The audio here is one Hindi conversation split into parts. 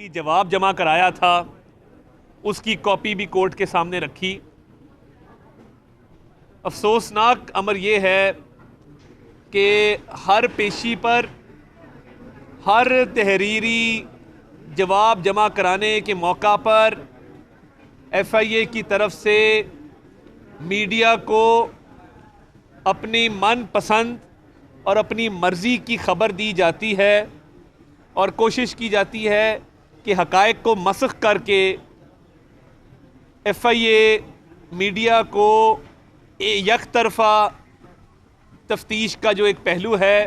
तफसीली जवाब जमा कराया था उसकी कॉपी भी कोर्ट के सामने रखी। अफसोसनाक अमर ये है कि हर पेशी पर, हर तहरीरी जवाब जमा कराने के मौका पर FIA की तरफ से मीडिया को अपनी मनपसंद और अपनी मर्ज़ी की ख़बर दी जाती है और कोशिश की जाती है कि हक़ाइक़ को मसख़ करके FIA मीडिया को एक तरफ़ा तफ्तीश का जो एक पहलू है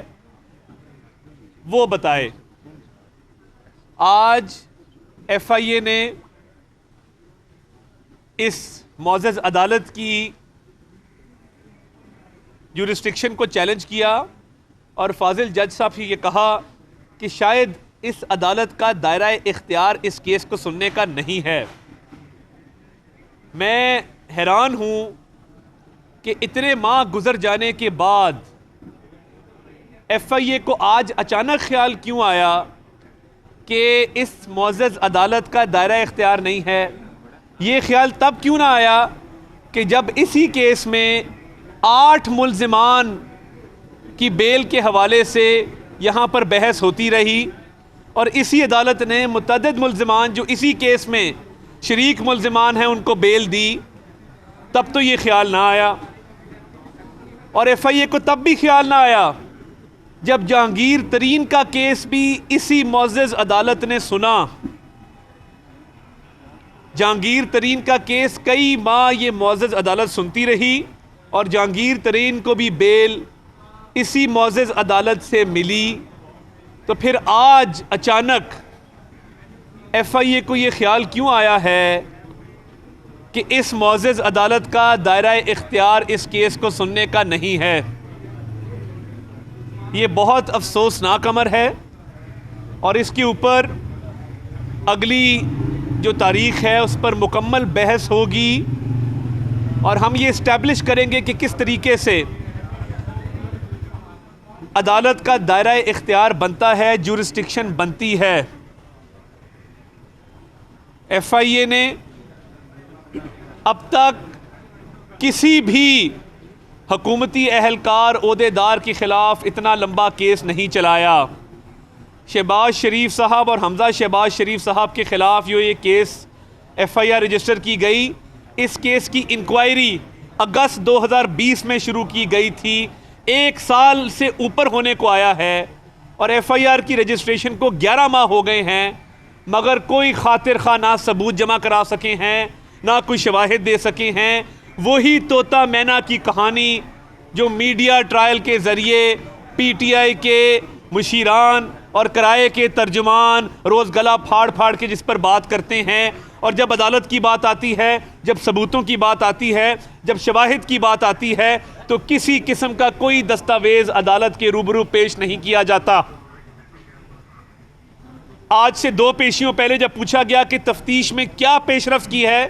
वो बताए। आज FIA ने इस मौज़ज़ अदालत की जुरिस्डिक्शन को चैलेंज किया और फाजिल जज साहब ने ये कहा कि शायद इस अदालत का दायरा इख्तियार इस केस को सुनने का नहीं है। मैं हैरान हूँ कि इतने माह गुजर जाने के बाद FIA को आज अचानक ख्याल क्यों आया कि इस मौज़ज़ अदालत का दायरा इख्तियार नहीं है। ये ख्याल तब क्यों ना आया कि जब इसी केस में 8 मुल्ज़िमान की बेल के हवाले से यहाँ पर बहस होती रही और इसी अदालत ने मुतअद्दिद मुल्ज़िमान जो इसी केस में शरीक मुल्ज़िमान हैं उनको बेल दी। तब तो ये ख्याल ना आया और FIA को तब भी ख्याल ना आया जब जहांगीर तरीन का केस भी इसी मौज़ज़ अदालत ने सुना। जहांगीर तरीन का केस कई माह ये मौज़ज़ अदालत सुनती रही और जहांगीर तरीन को भी बेल इसी मौज़ज़ अदालत से मिली। तो फिर आज अचानक FIA को ये ख्याल क्यों आया है कि इस मौज़ज़ अदालत का दायरा इख्तियार इस केस को सुनने का नहीं है। ये बहुत अफसोसनाक अमर है और इसके ऊपर अगली जो तारीख़ है उस पर मुकम्मल बहस होगी और हम ये इस्टेब्लिश करेंगे कि किस तरीके से अदालत का दायरा इख्तियार बनता है, जुरिस्डिक्शन बनती है। FIA ने अब तक किसी भी हुकूमती अहलकार ओहदेदार के ख़िलाफ़ इतना लंबा केस नहीं चलाया। शहबाज शरीफ साहब और हमज़ा शहबाज शरीफ साहब के ख़िलाफ़ जो ये केस FIR रजिस्टर की गई, इस केस की इंक्वायरी अगस्त 2020 में शुरू की गई थी। 1 साल से ऊपर होने को आया है और FIR की रजिस्ट्रेशन को 11 माह हो गए हैं, मगर कोई खातिर खा ना सबूत जमा करा सके हैं, ना कोई शवाहिद दे सके हैं। वही तोता मैना की कहानी जो मीडिया ट्रायल के ज़रिए PTI के मुशीरान और किराए के तर्जुमान रोज़ गला फाड़ फाड़ के जिस पर बात करते हैं और जब अदालत की बात आती है, जब सबूतों की बात आती है, जब शवाहिद की बात आती है तो किसी किस्म का कोई दस्तावेज़ अदालत के रूबरू पेश नहीं किया जाता। आज से 2 पेशियों पहले जब पूछा गया कि तफ्तीश में क्या पेशरफ्त की है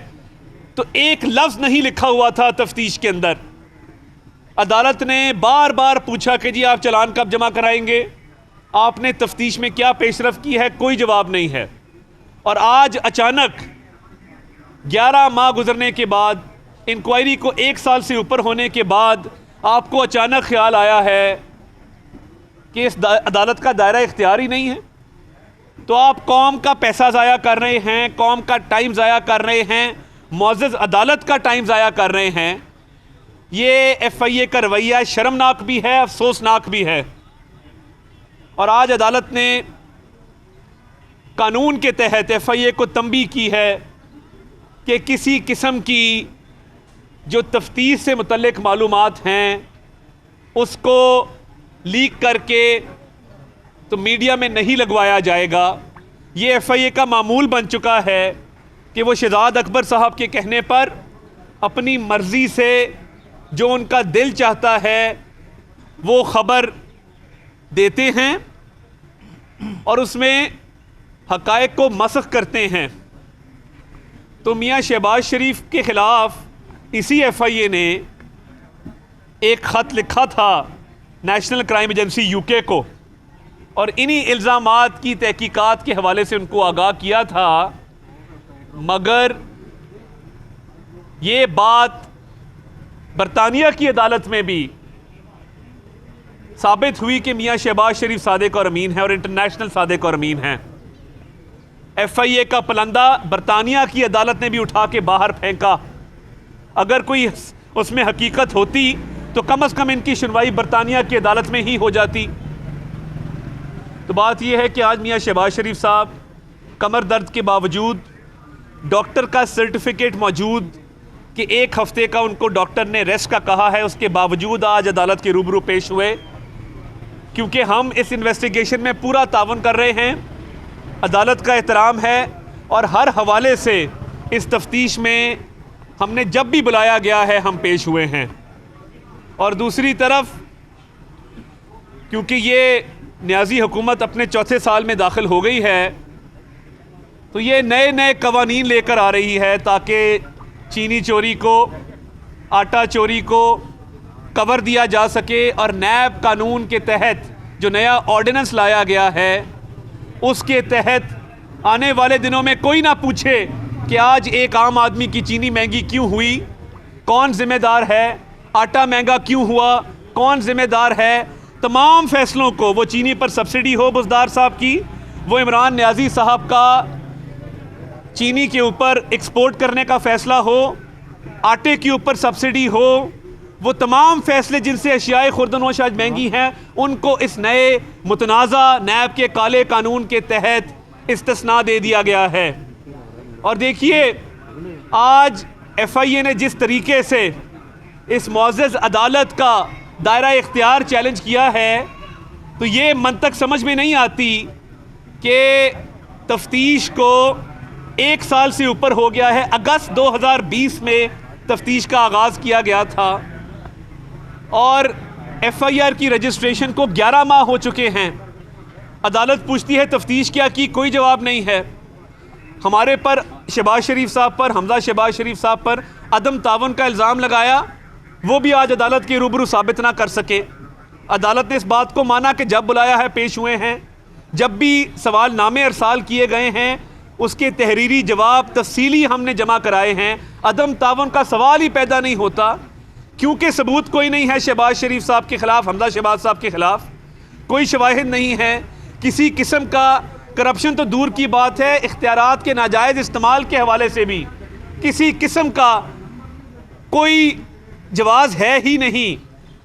तो एक लफ्ज़ नहीं लिखा हुआ था तफ्तीश के अंदर। अदालत ने बार बार पूछा कि जी आप चालान कब जमा कराएंगे, आपने तफ्तीश में क्या पेशरफ्त की है, कोई जवाब नहीं है। और आज अचानक 11 माह गुजरने के बाद, इंक्वायरी को 1 साल से ऊपर होने के बाद आपको अचानक ख्याल आया है कि इस अदालत का दायरा इख्तियार ही नहीं है। तो आप कौम का पैसा ज़ाया कर रहे हैं, कौम का टाइम ज़ाया कर रहे हैं, मौज़ज़ अदालत का टाइम ज़ाया कर रहे हैं। ये FIA का रवैया शर्मनाक भी है, अफसोसनाक भी है। और आज अदालत ने कानून के तहत FIA को तंबीह की है कि किसी किस्म की जो तफ्तीश से मुतल्लिक मालूमात हैं उसको लीक करके तो मीडिया में नहीं लगवाया जाएगा। ये FIA का मामूल बन चुका है कि वो शहजाद अकबर साहब के कहने पर अपनी मर्ज़ी से जो उनका दिल चाहता है वो ख़बर देते हैं और उसमें हक़ाइक़ को मसख़ करते हैं। तो मियाँ शहबाज शरीफ के ख़िलाफ़ इसी FIA ने एक ख़त लिखा था नेशनल क्राइम एजेंसी UK को और इन्हीं इल्ज़ामात की तहकीकात के हवाले से उनको आगाह किया था, मगर ये बात बरतानिया की अदालत में भी साबित हुई कि मियाँ शहबाज शरीफ सादिक और अमीन है और इंटरनेशनल सादिक और अमीन है। FIA का पलंदा बरतानिया की अदालत ने भी उठा के बाहर फेंका। अगर कोई उसमें हकीकत होती तो कम से कम इनकी सुनवाई बरतानिया की अदालत में ही हो जाती। तो बात यह है कि आज मियाँ शहबाज शरीफ साहब कमर दर्द के बावजूद, डॉक्टर का सर्टिफिकेट मौजूद कि 1 हफ्ते का उनको डॉक्टर ने रेस्ट का कहा है, उसके बावजूद आज अदालत के रूबरू पेश हुए, क्योंकि हम इस इन्वेस्टिगेशन में पूरा तावन कर रहे हैं। अदालत का एहतराम है और हर हवाले से इस तफ्तीश में हमने जब भी बुलाया गया है हम पेश हुए हैं। और दूसरी तरफ क्योंकि ये न्याजी हुकूमत अपने चौथे साल में दाखिल हो गई है, तो ये नए नए कवानीन लेकर आ रही है ताकि चीनी चोरी को, आटा चोरी को कवर दिया जा सके। और नैब कानून के तहत जो नया ऑर्डिनेंस लाया गया है उसके तहत आने वाले दिनों में कोई ना पूछे कि आज एक आम आदमी की चीनी महंगी क्यों हुई, कौन जिम्मेदार है, आटा महंगा क्यों हुआ, कौन जिम्मेदार है। तमाम फैसलों को, वो चीनी पर सब्सिडी हो बुज़दार साहब की, वो इमरान न्याजी साहब का चीनी के ऊपर एक्सपोर्ट करने का फ़ैसला हो, आटे के ऊपर सब्सिडी हो, वो तमाम फ़ैसले जिनसे अशियाए खुर्दनोश आज महंगी हैं, उनको इस नए मुतनाज़ा नैब के काले कानून के तहत इस्तिस्ना दे दिया गया है। और देखिए आज FIA ने जिस तरीके से इस मुअज़्ज़ज़ अदालत का दायरा इख्तियार चैलेंज किया है, तो ये मंतक समझ में नहीं आती कि तफ्तीश को 1 साल से ऊपर हो गया है। अगस्त 2020 में तफ्तीश का आगाज़ किया गया था और FIR की रजिस्ट्रेशन को 11 माह हो चुके हैं। अदालत पूछती है तफ्तीश क्या की, कोई जवाब नहीं है। हमारे पर शहबाज शरीफ साहब पर, हमजा शहबाज शरीफ साहब पर अदम तावन का इल्ज़ाम लगाया, वो भी आज अदालत के रूबरू साबित ना कर सके। अदालत ने इस बात को माना कि जब बुलाया है पेश हुए हैं, जब भी सवाल नामे अरसाल किए गए हैं उसके तहरीरी जवाब तफसीली हमने जमा कराए हैं। अदम तावन का सवाल ही पैदा नहीं होता क्योंकि सबूत कोई नहीं है शहबाज शरीफ साहब के ख़िलाफ़, हमजा शहबाज साहब के ख़िलाफ़ कोई शवाहिद नहीं है। किसी किस्म का करप्शन तो दूर की बात है, इख्तियारात के नाजायज़ इस्तेमाल के हवाले से भी किसी किस्म का कोई जवाज़ है ही नहीं।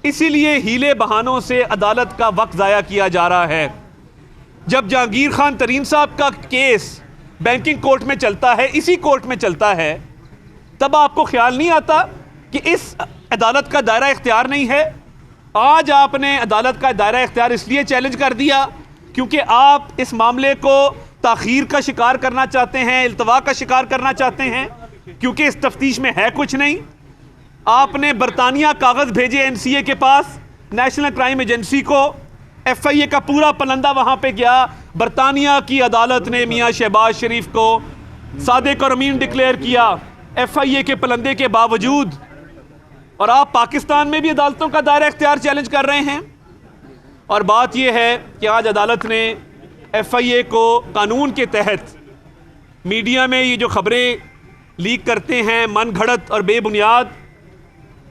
इसीलिए हीले बहानों से अदालत का वक्त ज़ाया किया जा रहा है। जब जहांगीर खान तरीन साहब का केस बैंकिंग कोर्ट में चलता है, इसी कोर्ट में चलता है, तब आपको ख्याल नहीं आता कि इस अदालत का दायरा इख्तियार नहीं है। आज आपने अदालत का दायरा इख्तियार इसलिए चैलेंज कर दिया क्योंकि आप इस मामले को ताख़ीर का शिकार करना चाहते हैं, इल्तवा का शिकार करना चाहते हैं, क्योंकि इस तफ्तीश में है कुछ नहीं। आपने बरतानिया कागज़ भेजे NCA के पास, नेशनल क्राइम एजेंसी को, FIA का पूरा पलंदा वहाँ पे गया। बरतानिया की अदालत ने मियाँ शहबाज शरीफ को सादिक और अमीन डिक्लेयर किया FIA के पलंदे के बावजूद। और आप पाकिस्तान में भी अदालतों का दायरा इख्तियार चैलेंज कर रहे हैं। और बात यह है कि आज अदालत ने FIA को कानून के तहत मीडिया में ये जो खबरें लीक करते हैं मन घड़त और बेबुनियाद,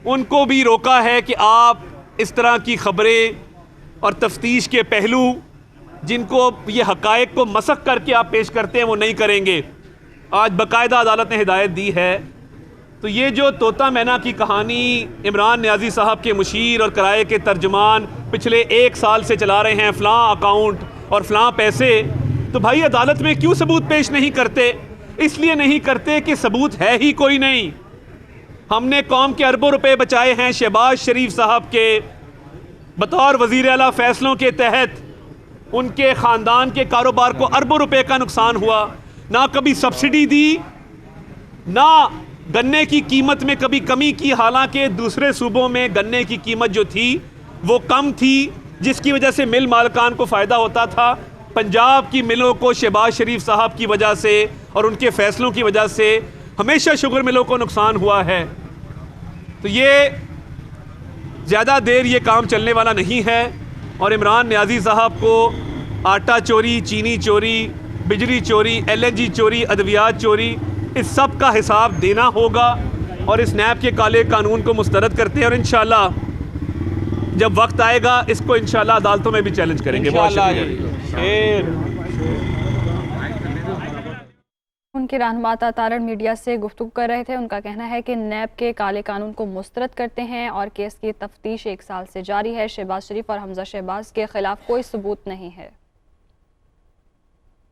उनको भी रोका है कि आप इस तरह की खबरें और तफ्तीश के पहलू जिनको ये हक़ाइक़ को मसख करके आप पेश करते हैं वो नहीं करेंगे। आज बाकायदा अदालत ने हिदायत दी है। तो ये जो तोता मैना की कहानी इमरान न्याजी साहब के मुशीर और किराए के तर्जुमान पिछले 1 साल से चला रहे हैं, फ़लाँ अकाउंट और फ़लाँ पैसे, तो भाई अदालत में क्यों सबूत पेश नहीं करते? इसलिए नहीं करते कि सबूत है ही कोई नहीं। हमने कौम के अरबों रुपए बचाए हैं शहबाज शरीफ साहब के बतौर वज़ीर आला फ़ैसलों के तहत। उनके ख़ानदान के कारोबार को अरबों रुपए का नुकसान हुआ, ना कभी सब्सिडी दी, ना गन्ने की कीमत में कभी कमी की, हालांकि दूसरे सूबों में गन्ने की कीमत जो थी वो कम थी, जिसकी वजह से मिल मालकान को फ़ायदा होता था। पंजाब की मिलों को शहबाज शरीफ साहब की वजह से और उनके फ़ैसलों की वजह से हमेशा शुगर मिलों को नुकसान हुआ है। तो ये ज़्यादा देर ये काम चलने वाला नहीं है और इमरान न्याजी साहब को आटा चोरी, चीनी चोरी, बिजली चोरी, LNG चोरी, अद्वियात चोरी, इस सब का हिसाब देना होगा। और इस नैब के काले कानून को मुस्तरद करते हैं और इंशाल्लाह जब वक्त आएगा इसको इंशाल्लाह अदालतों में भी चैलेंज करेंगे। बहुत शुक्रिया। उनके रहनुमा तारण मीडिया से गुफ्तगू कर रहे थे। उनका कहना है कि नैब के काले कानून को मुस्तरद करते हैं और केस की तफ्तीश 1 साल से जारी है। शहबाज शरीफ और हमजा शहबाज के खिलाफ कोई सबूत नहीं है।